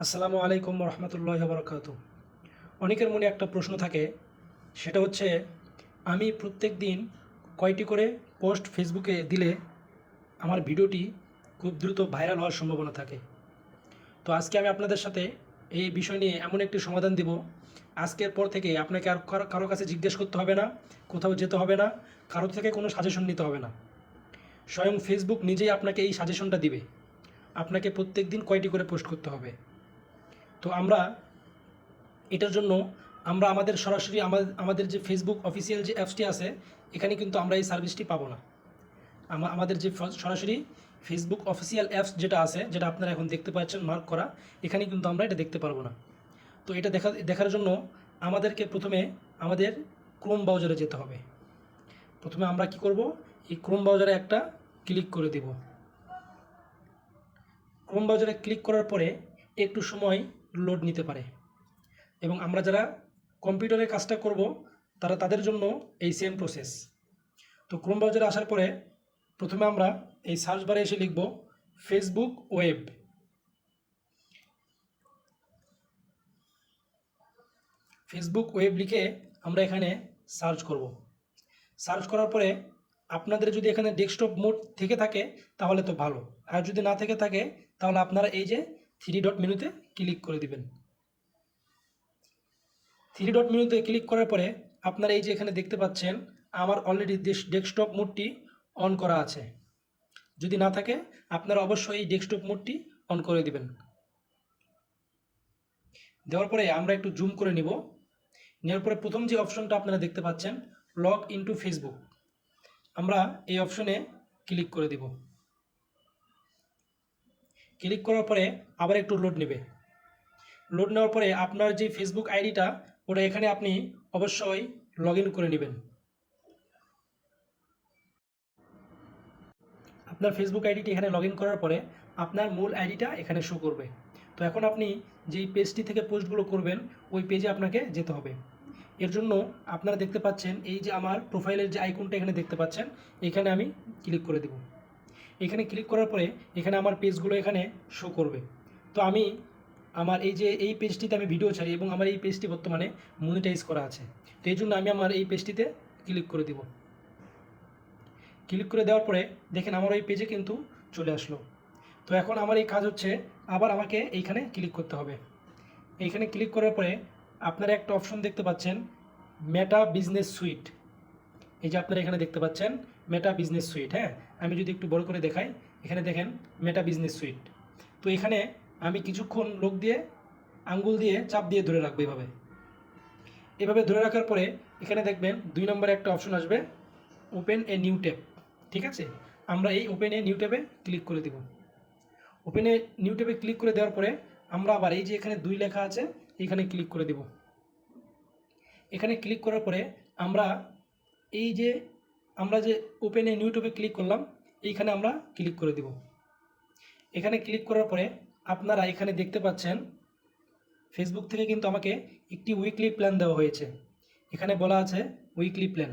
আসসালামু আলাইকুম রহমতুল্লাহ বরকাত। অনেকের মনে একটা প্রশ্ন থাকে, সেটা হচ্ছে আমি প্রত্যেক দিন কয়টি করে পোস্ট ফেসবুকে দিলে আমার ভিডিওটি খুব দ্রুত ভাইরাল হওয়ার সম্ভাবনা থাকে। তো আজকে আমি আপনাদের সাথে এই বিষয় নিয়ে এমন একটি সমাধান দিব, আজকের পর থেকে আপনাকে আর কারো কাছে জিজ্ঞেস করতে হবে না, কোথাও যেতে হবে না, কারো থেকে কোনো সাজেশন নিতে হবে না। স্বয়ং ফেসবুক নিজেই আপনাকে এই সাজেশনটা দিবে, আপনাকে প্রত্যেক দিন কয়টি করে পোস্ট করতে হবে। তো এটার জন্য আমরা আমাদের সরাসরি আমাদের যে ফেসবুক অফিসিয়াল যে অ্যাপসটি আছে, এখানে কিন্তু আমরা এই সার্ভিসটি পাবো না। আমাদের যে সরাসরি ফেসবুক অফিসিয়াল অ্যাপস যেটা আছে, যেটা আপনারা এখন দেখতে পাচ্ছেন মার্ক করা, এখানে কিন্তু আমরা এটা দেখতে পারবো না। তো এটা দেখার জন্য আমাদেরকে প্রথমে আমাদের ক্রোম ব্রাউজারে যেতে হবে। প্রথমে আমরা কি করব, এই ক্রোম ব্রাউজারে একটা ক্লিক করে দেব। ক্রোম ব্রাউজারে ক্লিক করার পরে একটু সময় লোড নিতে পারে, এবং আমরা যারা কম্পিউটারে কাজটা করব তাদের জন্য এই সেম প্রসেস। তো ক্রোম ব্রাউজারে আসার পরে প্রথমে আমরা এই সার্চ বারে এসে লিখব ফেসবুক ওয়েব। ফেসবুক ওয়েব লিখে আমরা এখানে সার্চ করব। সার্চ করার পরে আপনাদের যদি এখানে ডেস্কটপ মোড থেকে থাকে তাহলে তো ভালো, আর যদি না থেকে থাকে তাহলে আপনারা এই যে 3 ডট মেনুতে ক্লিক করে দিবেন। 3 ডট মেনুতে ক্লিক করার পরে আপনারা এই যে এখানে দেখতে পাচ্ছেন আমার অলরেডি ডেস্কটপ মোডটি অন করা আছে। যদি না থাকে আপনারা অবশ্যই এই ডেস্কটপ মোডটি অন করে দিবেন। দেওয়ার পরে আমরা একটু জুম করে নিব। নেওয়ার পরে প্রথম যে অপশনটা আপনারা দেখতে পাচ্ছেন লগ ইনটু ফেসবুক, আমরা এই অপশনে ক্লিক করে দিব। ক্লিক করার পরে আবার একটু লোড নেবে। লোড নেওয়ার পরে আপনার যে ফেসবুক আইডিটা ওটা এখানে আপনি অবশ্যই লগ ইন করে নেবেন। আপনার ফেসবুক আইডিটি এখানে লগ ইন করার পরে আপনার মূল আইডিটা এখানে শো করবে। তো এখন আপনি যেই পেজটি থেকে পোস্টগুলো করবেন ওই পেজে আপনাকে যেতে হবে। এর জন্য আপনারা দেখতে পাচ্ছেন এই যে আমার প্রোফাইলের যে আইকনটা এখানে দেখতে পাচ্ছেন, এখানে আমি ক্লিক করে দেব। এখানে ক্লিক করার পরে এখানে আমার পেজগুলো এখানে শো করবে। তো আমি আমার এই পেজটিতে আমি ভিডিও ছাড়ি এবং আমার এই পেজটি বর্তমানে মনিটাইজ করা আছে। তো এই জন্য আমি আমার এই পেজটিতে ক্লিক করে দেব। ক্লিক করে দেওয়ার পরে দেখেন আমার ওই পেজে কিন্তু চলে আসলো। তো এখন আমার এই কাজ হচ্ছে আবার আমাকে এইখানে ক্লিক করতে হবে। এইখানে ক্লিক করার পরে আপনারা একটা অপশন দেখতে পাচ্ছেন মেটা বিজনেস সুইট। এই যে আপনারা এখানে দেখতে পাচ্ছেন মেটা বিজনেস সুইট। হ্যাঁ, আমি যদি একটু বড় করে দেখাই, এখানে দেখেন মেটা বিজনেস সুইট। তো এখানে আমি কিছুক্ষণ লোক দিয়ে আঙ্গুল দিয়ে চাপ দিয়ে ধরে রাখবো। এভাবে ধরে রাখার পরে এখানে দেখবেন 2 নম্বরে একটা অপশন আসবে ওপেন এ নিউ ট্যাব। ঠিক আছে, আমরা এই ওপেন এ নিউ ট্যাবে ক্লিক করে দেব। ওপেন এ নিউ ট্যাবে ক্লিক করে দেওয়ার পরে আমরা আবার এই যে এখানে 2 লেখা আছে এখানে ক্লিক করে দেব। এখানে ক্লিক করার পরে আমরা এই যে আমরা যে ওপেন এ নিউ ট্যাবে ক্লিক করলাম এইখানে আমরা ক্লিক করে দেব। এখানে ক্লিক করার পরে আপনারা এখানে দেখতে পাচ্ছেন ফেসবুক থেকে কিন্তু আমাকে একটি উইকলি প্ল্যান দেওয়া হয়েছে। এখানে বলা আছে উইকলি প্ল্যান।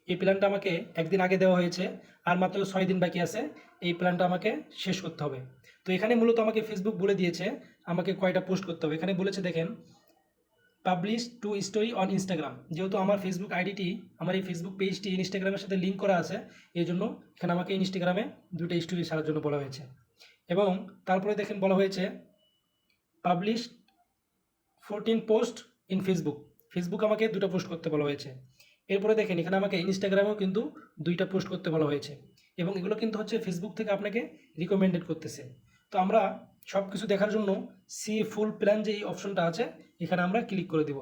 এই প্ল্যানটা আমাকে একদিন আগে দেওয়া হয়েছে, আর মাত্র 6 দিন বাকি আছে এই প্ল্যানটা আমাকে শেষ করতে হবে। তো এখানে মূলত আমাকে ফেসবুক বলে দিয়েছে আমাকে কয়টা পোস্ট করতে হবে। এখানে বলেছে দেখেন পাবলিশ 2 স্টোরি অন ইনস্টাগ্রাম। যেহেতু আমার ফেসবুক আইডিটি, আমার এই ফেসবুক পেজটি ইনস্টাগ্রামের সাথে লিঙ্ক করা আছে, এই জন্য এখানে আমাকে ইনস্টাগ্রামে 2টা স্টোরি ছাড়ার জন্য বলা হয়েছে। এবং তারপরে দেখেন বলা হয়েছে publish 14 post in Facebook. Facebook আমাকে 2টা পোস্ট করতে বলা হয়েছে। এরপরে দেখেন এখানে আমাকে ইনস্টাগ্রামেও কিন্তু 2টা পোস্ট করতে বলা হয়েছে, এবং এগুলো কিন্তু হচ্ছে ফেসবুক থেকে আপনাকে রিকমেন্ডেড করতেছে। তো আমরা সব কিছু দেখার জন্য সি ফুল প্ল্যান যে এই অপশনটা আছে এখানে আমরা ক্লিক করে দেব।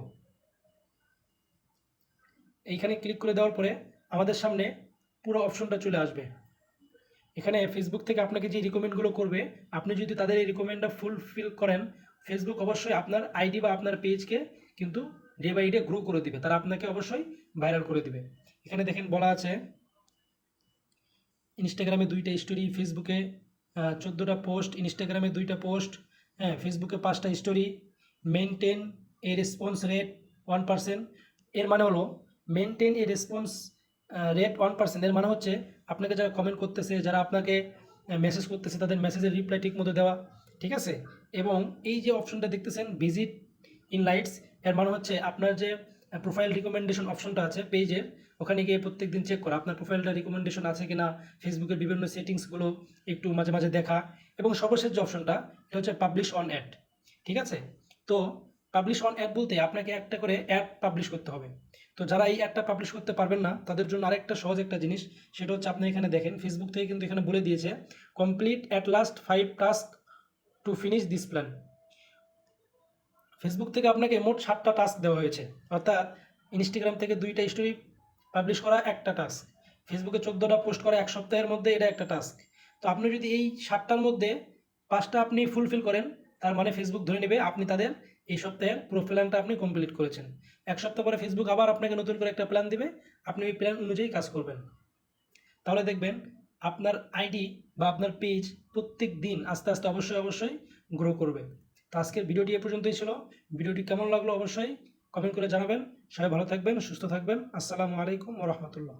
এইখানে ক্লিক করে দেওয়ার পরে আমাদের সামনে পুরো অপশনটা চলে আসবে। এখানে ফেসবুক থেকে আপনাকে যে রিকমেন্ডগুলো করবে, আপনি যদি তাদের এই রিকমেন্ডটা ফুলফিল করেন, ফেসবুক অবশ্যই আপনার আইডি বা আপনার পেজকে কিন্তু ডে বাই ডে গ্রো করে দিবে, তারা আপনাকে অবশ্যই ভাইরাল করে দিবে। এখানে দেখেন বলা আছে ইনস্টাগ্রামে 2টা স্টোরি, ফেসবুকে 14টা পোস্ট, ইনস্টাগ্রামে 2টা পোস্ট, হ্যাঁ ফেসবুকে 5টা story, maintain a response rate 1%। এর মানে হলো মেনটেন এ রেসপন্স রেট 1%। এর মানে হচ্ছে আপনাকে যারা কমেন্ট করতেছে, যারা আপনাকে মেসেজ করতেছে, তাদের মেসেজের রিপ্লাই ঠিক মতো দেওয়া। ঠিক আছে, এবং এই যে অপশনটা দেখতেছেন ভিজিট ইন লাইটস, এর মানে হচ্ছে আপনার যে প্রোফাইল রিকমেন্ডেশন অপশনটা আছে পেজের, ওখানে গিয়ে প্রত্যেকদিন চেক করা আপনার প্রোফাইলটা রিকমেন্ডেশন আছে কিনা, ফেসবুকের বিভিন্ন সেটিংসগুলো একটু মাঝে মাঝে দেখা, এবং সর্বশেষ যে অপশনটা এটা হচ্ছে পাবলিশ অন অ্যাড। ঠিক আছে, তো পাবলিশ অন অ্যাড বলতে আপনাকে একটা করে অ্যাড পাবলিশ করতে হবে। তো যারা এই অ্যাডটা পাবলিশ করতে পারবেন না তাদের জন্য আরেকটা সহজ একটা জিনিস, সেটা হচ্ছে আপনি এখানে দেখেন ফেসবুক থেকে কিন্তু এখানে বলে দিয়েছে complete at last 5 task to finish this plan. Facebook থেকে আপনাকে মোট 7টা টাস্ক দেওয়া হয়েছে, অর্থাৎ ইনস্টাগ্রাম থেকে 2টা স্টোরি পাবলিশ করা একটা টাস্ক, ফেসবুকে 14টা পোস্ট করা এক সপ্তাহের মধ্যে এটা একটা টাস্ক। তো আপনি যদি এই 7টার মধ্যে 5টা আপনি ফুলফিল করেন, তার মানে ফেসবুক ধরে নেবে আপনি তাদের এই সপ্তাহের পুরো প্ল্যানটা আপনি কমপ্লিট করেছেন। এক সপ্তাহ পরে ফেসবুক আবার আপনাকে নতুন করে একটা প্ল্যান দিবে, আপনি ওই প্ল্যান অনুযায়ী কাজ করবেন। তাহলে দেখবেন আপনার আইডি বা আপনার পেজ প্রত্যেক দিন আস্তে আস্তে অবশ্যই অবশ্যই গ্রো করবে। তো আজকের ভিডিওটি এ পর্যন্তই ছিল। ভিডিওটি কেমন লাগলো অবশ্যই কমেন্ট করে জানাবেন। সবাই ভালো থাকবেন, সুস্থ থাকবেন। আসসালামু আলাইকুম ওয়া রাহমাতুল্লাহ।